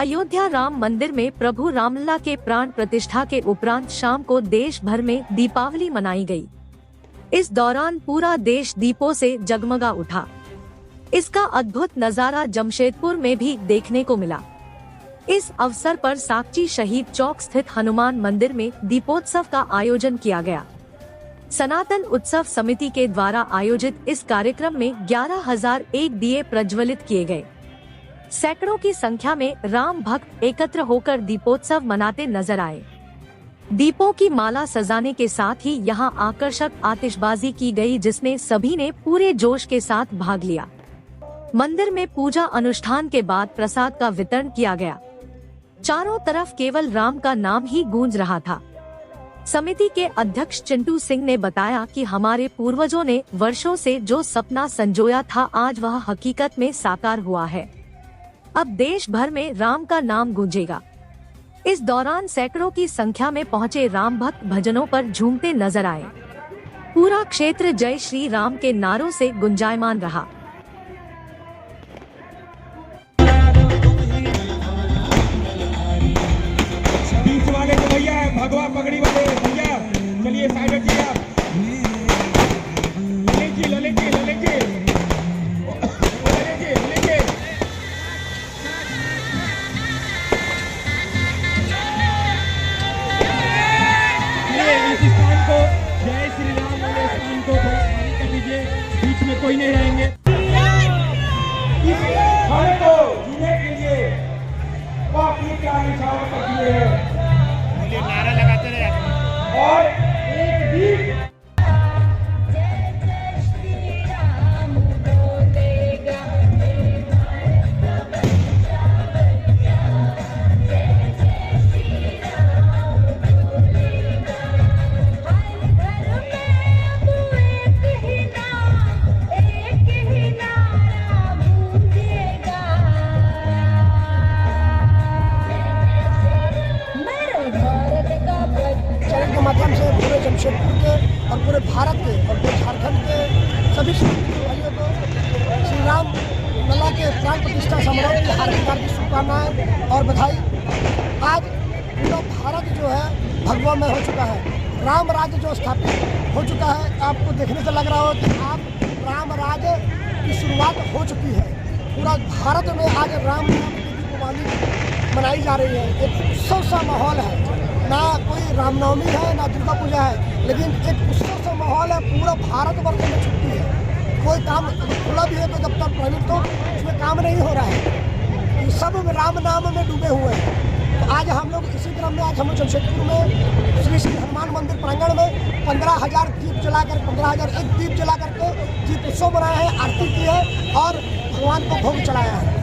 अयोध्या राम मंदिर में प्रभु रामलला के प्राण प्रतिष्ठा के उपरांत शाम को देश भर में दीपावली मनाई गई। इस दौरान पूरा देश दीपों से जगमगा उठा। इसका अद्भुत नजारा जमशेदपुर में भी देखने को मिला। इस अवसर पर साकची शहीद चौक स्थित हनुमान मंदिर में दीपोत्सव का आयोजन किया गया। सनातन उत्सव समिति के द्वारा आयोजित इस कार्यक्रम में 11,001 दिए प्रज्वलित किए गए। सैकड़ों की संख्या में राम भक्त एकत्र होकर दीपोत्सव मनाते नजर आए। दीपों की माला सजाने के साथ ही यहां आकर्षक आतिशबाजी की गई, जिसमें सभी ने पूरे जोश के साथ भाग लिया। मंदिर में पूजा अनुष्ठान के बाद प्रसाद का वितरण किया गया। चारों तरफ केवल राम का नाम ही गूंज रहा था। समिति के अध्यक्ष चिंटू सिंह ने बताया कि हमारे पूर्वजों ने वर्षों से जो सपना संजोया था, आज वह हकीकत में साकार हुआ है। अब देश भर में राम का नाम गूंजेगा। इस दौरान सैकड़ों की संख्या में पहुंचे राम भक्त भजनों पर झूमते नजर आए। पूरा क्षेत्र जय श्री राम के नारों से गुंजायमान रहा। भैया भगवा पगड़ी वाले भैया, चलिए साइड हटिए आप। ललित जी, ललित जी, ललित जी, ललित जी, ललित जी। इस स्थान को जय श्री राम वाले स्थान को खाली कर दीजिए, बीच में कोई नहीं रहेंगे। इस स्थान को जीने के लिए वो अपनी क्या निछावर करती है, नारा लगाते रहे और एक भी माध्यम से पूरे जमशेदपुर के और पूरे भारत के और पूरे झारखंड के सभी भाइयों को श्री राम लला के प्राण प्रतिष्ठा समारोह की हार्दिक हार्दिक शुभकामनाएं और बधाई। आज पूरा भारत जो है भगवा में हो चुका है। राम राज्य जो स्थापित हो चुका है, आपको देखने से लग रहा हो कि आप राम राज्य की शुरुआत हो चुकी है। पूरा भारत में आज राम नाम की दीपावली मनाई जा रही है। एक उत्सव सा माहौल है, ना कोई रामनवमी है ना दुर्गा पूजा है, लेकिन एक उत्सव सा माहौल है। पूरा भारत वर्ष में छुट्टी है, कोई काम खुला भी है तो जब तक प्राइवेट तो उसमें काम नहीं हो रहा है। सब राम नाम में डूबे हुए हैं। तो आज हम लोग इसी क्रम में आज हम जमशेदपुर में श्री श्री हनुमान मंदिर प्रांगण में 15,000 दीप जलाकर 15,001 दीप जला करके दीप उत्सव मनाया है, आरती की है और भगवान को भोग चढ़ाया है।